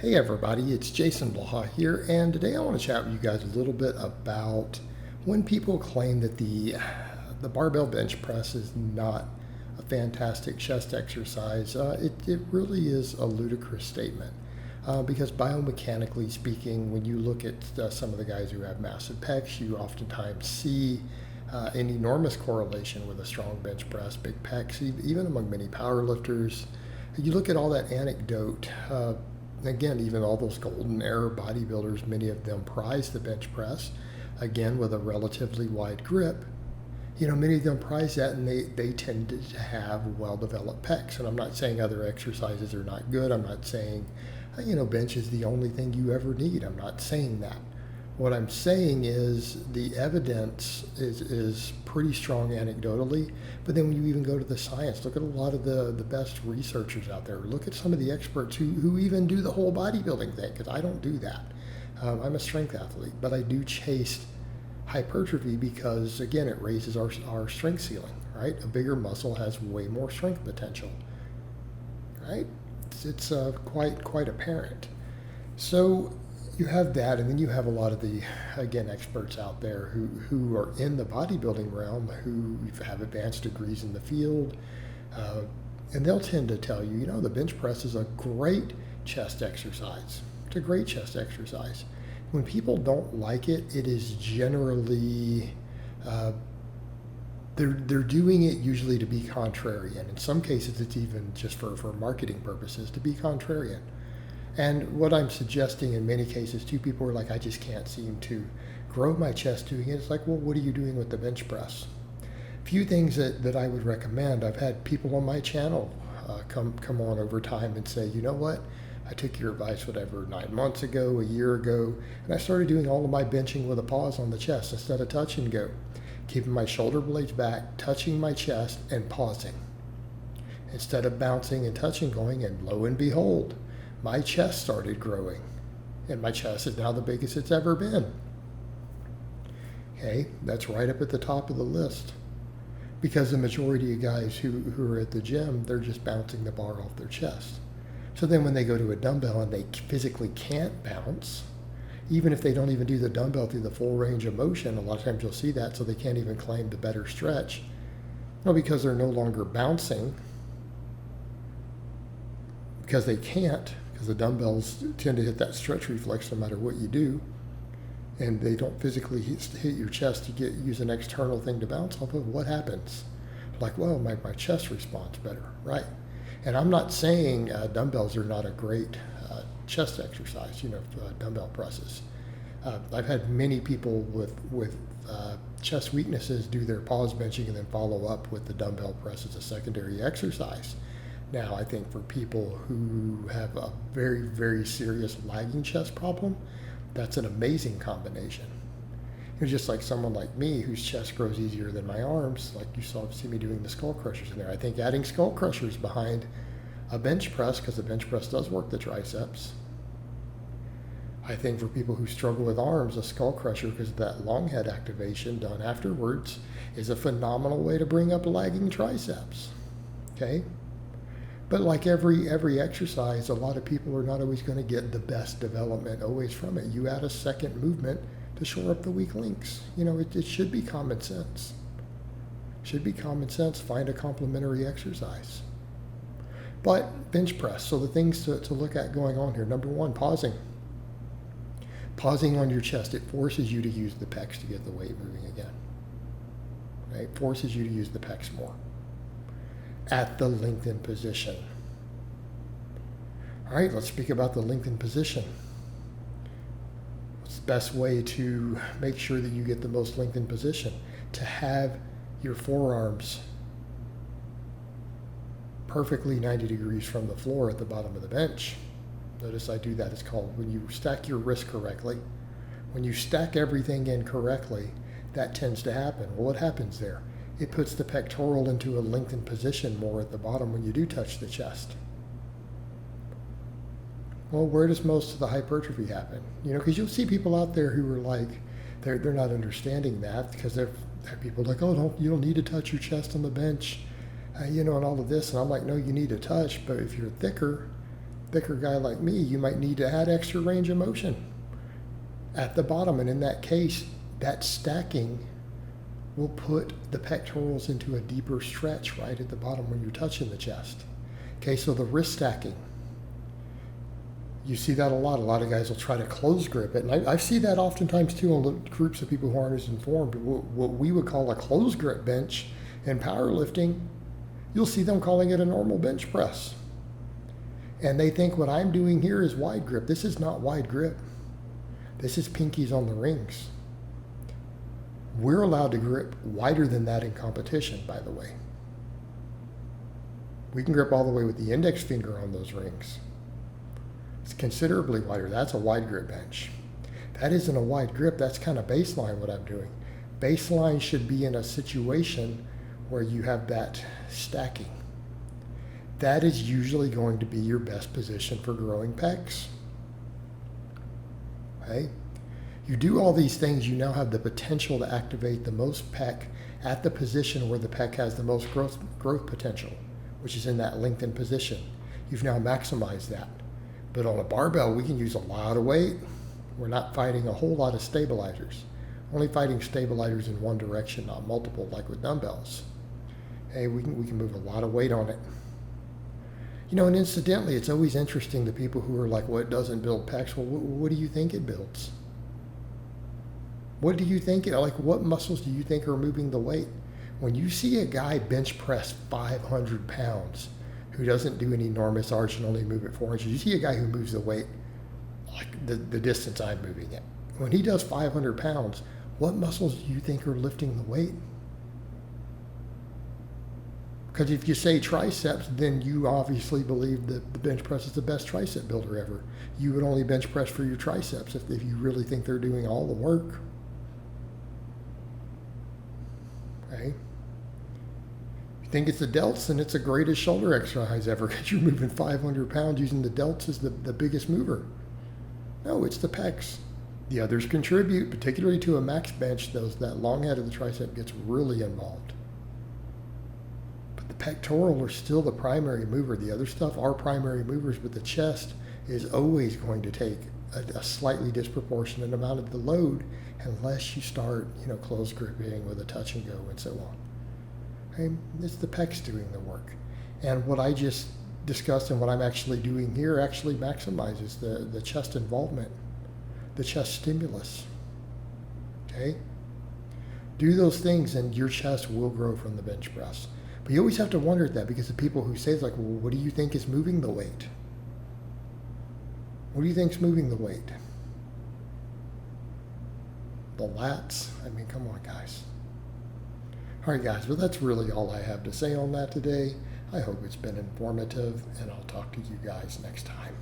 Hey everybody, it's Jason Blaha here, and today I want to chat with you guys a little bit about when people claim that the barbell bench press is not a fantastic chest exercise. It really is a ludicrous statement because biomechanically speaking, when you look at some of the guys who have massive pecs, you oftentimes see an enormous correlation with a strong bench press, big pecs, even among many powerlifters. You look at all that anecdote. Again, even all those golden era bodybuilders, many of them prize the bench press, again, with a relatively wide grip. Many of them prize that, and they tended to have well-developed pecs. And I'm not saying other exercises are not good. I'm not saying, bench is the only thing you ever need. I'm not saying that. What I'm saying is the evidence is pretty strong anecdotally, but then when you even go to the science, look at a lot of the best researchers out there. Look at some of the experts who even do the whole bodybuilding thing, because I don't do that. I'm a strength athlete, but I do chase hypertrophy because, again, it raises our strength ceiling, right? A bigger muscle has way more strength potential, right? It's quite apparent. So you have that, and then you have a lot of the, again, experts out there who are in the bodybuilding realm, who have advanced degrees in the field, and they'll tend to tell you, the bench press is a great chest exercise. It's a great chest exercise. When people don't like it, it is generally, they're doing it usually to be contrarian. In some cases, it's even just for marketing purposes, to be contrarian. And what I'm suggesting in many cases, too, people are like, I just can't seem to grow my chest doing it. It's like, well, what are you doing with the bench press? A few things that I would recommend. I've had people on my channel come on over time and say, you know what? I took your advice, 9 months ago, a year ago, and I started doing all of my benching with a pause on the chest instead of touch and go, keeping my shoulder blades back, touching my chest, and pausing. Instead of bouncing and touching, going, and lo and behold, my chest started growing, and my chest is now the biggest it's ever been. Okay, that's right up at the top of the list, because the majority of guys who are at the gym, they're just bouncing the bar off their chest. So then when they go to a dumbbell and they physically can't bounce, even if they don't even do the dumbbell through the full range of motion, a lot of times you'll see that, so they can't even claim the better stretch. Well, because they're no longer bouncing, because they can't, because the dumbbells tend to hit that stretch reflex no matter what you do, and they don't physically hit your chest to use an external thing to bounce off of. What happens? Like, well, my chest responds better, right? And I'm not saying dumbbells are not a great chest exercise, dumbbell presses. I've had many people with chest weaknesses do their pause benching and then follow up with the dumbbell press as a secondary exercise. Now, I think for people who have a very, very serious lagging chest problem, that's an amazing combination. Just like someone like me whose chest grows easier than my arms, like you see me doing the skull crushers in there. I think adding skull crushers behind a bench press, because the bench press does work the triceps. I think for people who struggle with arms, a skull crusher, because of that long head activation done afterwards, is a phenomenal way to bring up lagging triceps. Okay? But like every exercise, a lot of people are not always going to get the best development always from it. You add a second movement to shore up the weak links. It should be common sense. Should be common sense. Find a complementary exercise. But bench press. So the things to look at going on here. Number one, pausing. Pausing on your chest. It forces you to use the pecs to get the weight moving again. Right? Forces you to use the pecs more at the lengthened position. All right, let's speak about the lengthened position. What's the best way to make sure that you get the most lengthened position? To have your forearms perfectly 90 degrees from the floor at the bottom of the bench. Notice I do that. It's called when you stack your wrist correctly. When you stack everything in correctly, that tends to happen. Well, what happens there? It puts the pectoral into a lengthened position more at the bottom when you do touch the chest. Well, where does most of the hypertrophy happen? Because you'll see people out there who are like, they're not understanding that, because they're people like, oh, you don't need to touch your chest on the bench, and all of this. And I'm like, no, you need to touch, but if you're thicker, thicker guy like me, you might need to add extra range of motion at the bottom. And in that case, that stacking will put the pectorals into a deeper stretch right at the bottom when you're touching the chest. Okay, so the wrist stacking. You see that a lot. A lot of guys will try to close grip it. And I see that oftentimes too on groups of people who aren't as informed. What we would call a close grip bench in powerlifting, you'll see them calling it a normal bench press. And they think what I'm doing here is wide grip. This is not wide grip. This is pinkies on the rings. We're allowed to grip wider than that in competition, by the way. We can grip all the way with the index finger on those rings. It's considerably wider. That's a wide grip bench. That isn't a wide grip. That's kind of baseline what I'm doing. Baseline should be in a situation where you have that stacking. That is usually going to be your best position for growing pecs. Okay? You do all these things, you now have the potential to activate the most pec at the position where the pec has the most growth potential, which is in that lengthened position. You've now maximized that. But on a barbell, we can use a lot of weight. We're not fighting a whole lot of stabilizers. Only fighting stabilizers in one direction, not multiple, like with dumbbells. Hey, we can move a lot of weight on it. You know, and incidentally, it's always interesting to people who are like, well, it doesn't build pecs. Well, what do you think it builds? What do you think, like what muscles do you think are moving the weight? When you see a guy bench press 500 pounds who doesn't do an enormous arch and only move it 4 inches, you see a guy who moves the weight like the distance I'm moving it. When he does 500 pounds, what muscles do you think are lifting the weight? Because if you say triceps, then you obviously believe that the bench press is the best tricep builder ever. You would only bench press for your triceps if you really think they're doing all the work. Okay? If you think it's the delts, then it's the greatest shoulder exercise ever because you're moving 500 pounds using the delts as the biggest mover. No, it's the pecs. The others contribute, particularly to a max bench. That long head of the tricep gets really involved. Pectoral are still the primary mover. The other stuff are primary movers, but the chest is always going to take a slightly disproportionate amount of the load unless you start, close gripping with a touch and go and so on. Okay? It's the pecs doing the work. And what I just discussed and what I'm actually doing here actually maximizes the chest involvement, the chest stimulus. Okay? Do those things and your chest will grow from the bench press. But you always have to wonder at that because the people who say, well, what do you think is moving the weight? What do you think is moving the weight? The lats? I mean, come on, guys. All right, guys, well, that's really all I have to say on that today. I hope it's been informative, and I'll talk to you guys next time.